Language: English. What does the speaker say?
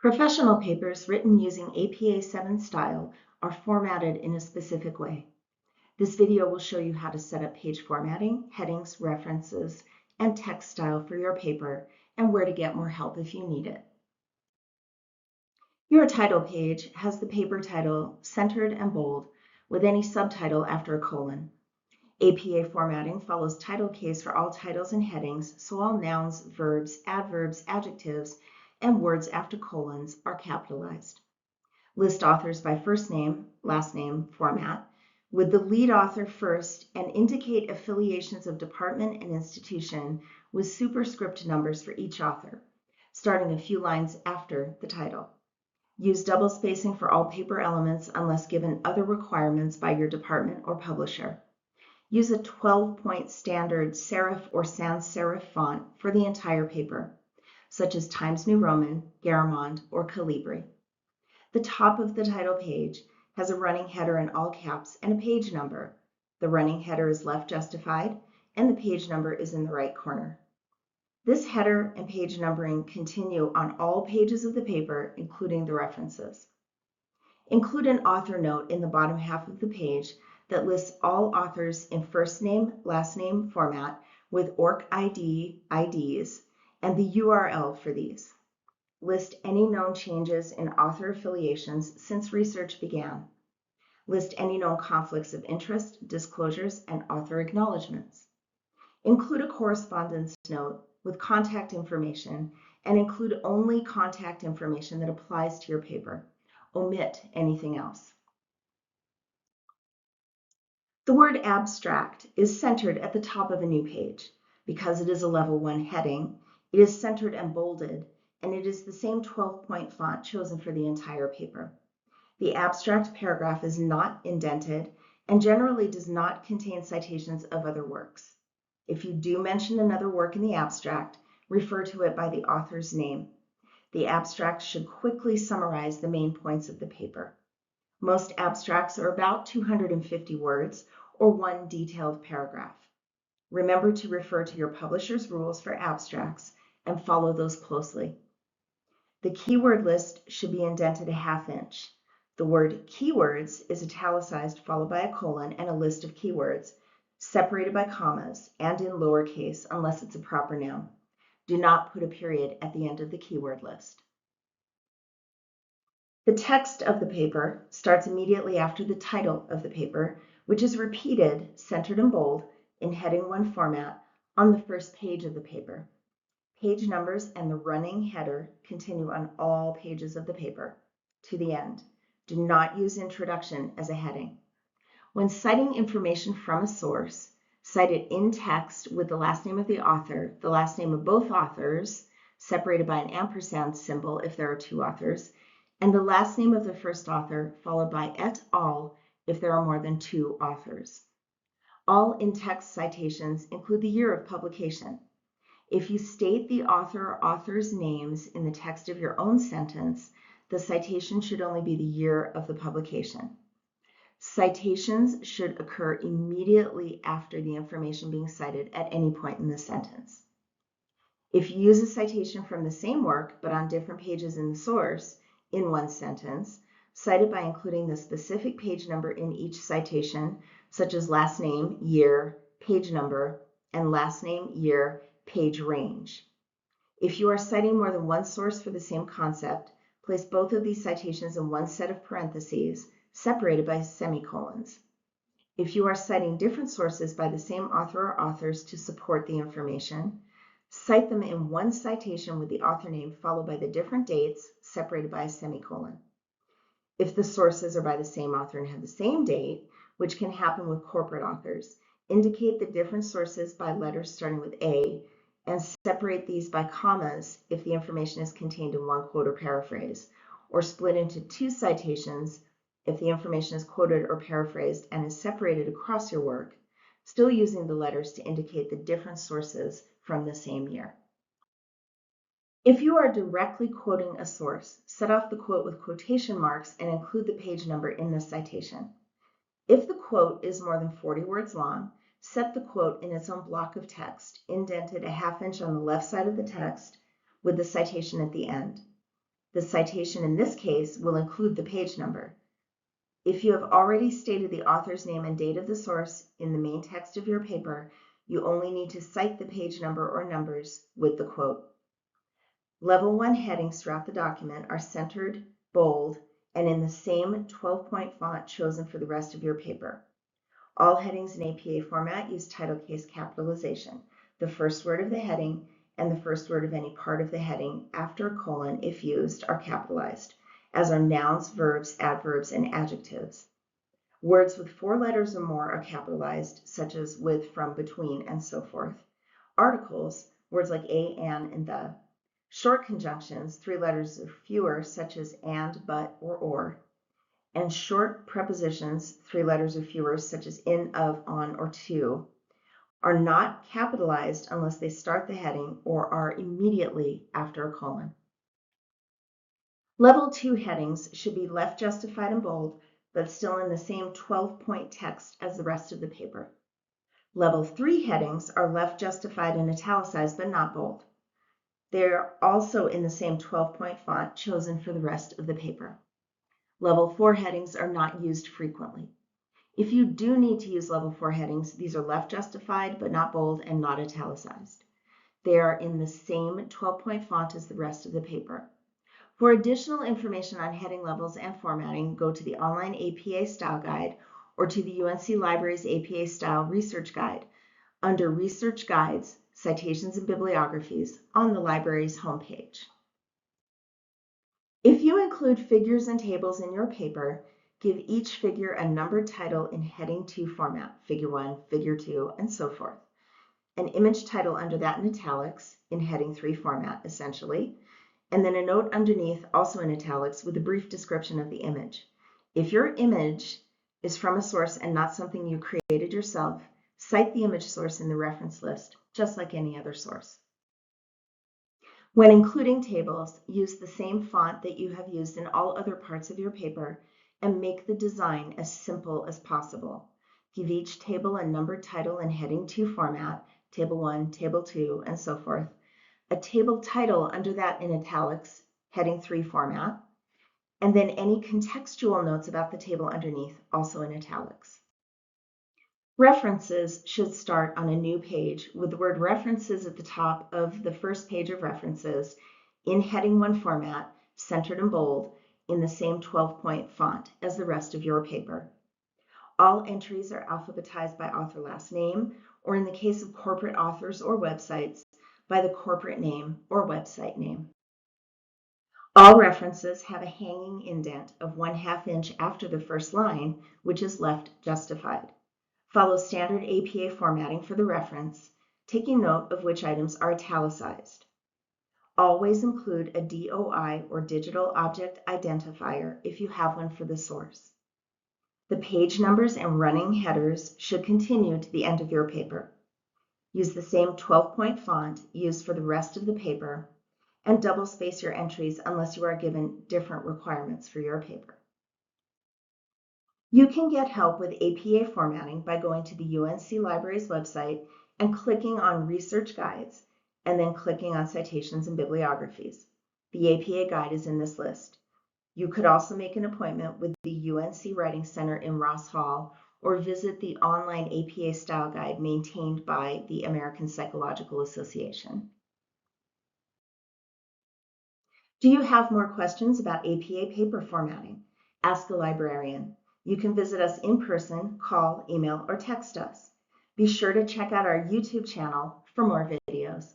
Professional papers written using APA 7 style are formatted in a specific way. This video will show you how to set up page formatting, headings, references, and text style for your paper, and where to get more help if you need it. Your title page has the paper title centered and bold with any subtitle after a colon. APA formatting follows title case for all titles and headings, so all nouns, verbs, adverbs, adjectives, and words after colons are capitalized. List authors by first name, last name format, with the lead author first, and indicate affiliations of department and institution with superscript numbers for each author, starting a few lines after the title. Use double spacing for all paper elements unless given other requirements by your department or publisher. Use a 12-point standard serif or sans serif font for the entire paper, such as Times New Roman, Garamond, or Calibri. The top of the title page has a running header in all caps and a page number. The running header is left justified, and the page number is in the right corner. This header and page numbering continue on all pages of the paper, including the references. Include an author note in the bottom half of the page that lists all authors in first name, last name format with ORCID IDs and the URL for these. List any known changes in author affiliations since research began. List any known conflicts of interest, disclosures, and author acknowledgments. Include a correspondence note with contact information and include only contact information that applies to your paper. Omit anything else. The word abstract is centered at the top of a new page. Because it is a level 1 heading, it is centered and bolded, and it is the same 12-point font chosen for the entire paper. The abstract paragraph is not indented and generally does not contain citations of other works. If you do mention another work in the abstract, refer to it by the author's name. The abstract should quickly summarize the main points of the paper. Most abstracts are about 250 words or one detailed paragraph. Remember to refer to your publisher's rules for abstracts and follow those closely. The keyword list should be indented a ½ inch. The word keywords is italicized followed by a colon and a list of keywords, separated by commas and in lowercase unless it's a proper noun. Do not put a period at the end of the keyword list. The text of the paper starts immediately after the title of the paper, which is repeated, centered and bold, in heading 1 format on the first page of the paper. Page numbers and the running header continue on all pages of the paper to the end. Do not use introduction as a heading. When citing information from a source, cite it in text with the last name of the author, the last name of both authors, separated by an ampersand symbol if there are 2 authors, and the last name of the first author followed by et al. If there are more than 2 authors. All in-text citations include the year of publication. If you state the author or authors' names in the text of your own sentence, the citation should only be the year of the publication. Citations should occur immediately after the information being cited at any point in the sentence. If you use a citation from the same work but on different pages in the source, in one sentence, cite it by including the specific page number in each citation, such as last name, year, page number, and last name, year, page range. If you are citing more than one source for the same concept, place both of these citations in one set of parentheses, separated by semicolons. If you are citing different sources by the same author or authors to support the information, cite them in one citation with the author name followed by the different dates, separated by a semicolon. If the sources are by the same author and have the same date, which can happen with corporate authors, indicate the different sources by letters starting with A and separate these by commas if the information is contained in one quote or paraphrase, or split into 2 citations if the information is quoted or paraphrased and is separated across your work, still using the letters to indicate the different sources from the same year. If you are directly quoting a source, set off the quote with quotation marks and include the page number in the citation. If the quote is more than 40 words long, set the quote in its own block of text, indented a ½ inch on the left side of the text with the citation at the end. The citation in this case will include the page number. If you have already stated the author's name and date of the source in the main text of your paper, you only need to cite the page number or numbers with the quote. Level 1 headings throughout the document are centered, bold, and in the same 12-point font chosen for the rest of your paper. All headings in APA format use title case capitalization. The first word of the heading and the first word of any part of the heading after a colon, if used, are capitalized, as are nouns, verbs, adverbs, and adjectives. Words with 4 letters or more are capitalized, such as with, from, between, and so forth. Articles, words like a, an, and the. Short conjunctions, 3 letters or fewer, such as and, but, or. And short prepositions, 3 letters or fewer, such as in, of, on, or to, are not capitalized unless they start the heading or are immediately after a colon. Level 2 headings should be left justified and bold, but still in the same 12-point text as the rest of the paper. Level 3 headings are left justified and italicized, but not bold. They're also in the same 12-point font chosen for the rest of the paper. Level 4 headings are not used frequently. If you do need to use level 4 headings, these are left justified, but not bold and not italicized. They are in the same 12-point font as the rest of the paper. For additional information on heading levels and formatting, go to the online APA Style Guide or to the UNC Libraries APA Style Research Guide under Research Guides, Citations and Bibliographies on the library's homepage. If you include figures and tables in your paper, give each figure a numbered title in Heading 2 format, Figure 1, Figure 2, and so forth. An image title under that in italics, in Heading 3 format, essentially, and then a note underneath, also in italics, with a brief description of the image. If your image is from a source and not something you created yourself, cite the image source in the reference list, just like any other source. When including tables, use the same font that you have used in all other parts of your paper and make the design as simple as possible. Give each table a numbered title in Heading 2 format, Table 1, Table 2, and so forth. A table title under that in italics, Heading 3 format, and then any contextual notes about the table underneath, also in italics. References should start on a new page with the word references at the top of the first page of references in Heading 1 format, centered and bold, in the same 12-point font as the rest of your paper. All entries are alphabetized by author last name, or in the case of corporate authors or websites, by the corporate name or website name. All references have a hanging indent of 1/2 inch after the first line, which is left justified. Follow standard APA formatting for the reference, taking note of which items are italicized. Always include a DOI or digital object identifier if you have one for the source. The page numbers and running headers should continue to the end of your paper. Use the same 12-point font used for the rest of the paper, and double space your entries unless you are given different requirements for your paper. You can get help with APA formatting by going to the UNC Libraries website and clicking on Research Guides, and then clicking on Citations and Bibliographies. The APA guide is in this list. You could also make an appointment with the UNC Writing Center in Ross Hall or visit the online APA Style Guide maintained by the American Psychological Association. Do you have more questions about APA paper formatting? Ask a librarian. You can visit us in person, call, email, or text us. Be sure to check out our YouTube channel for more videos.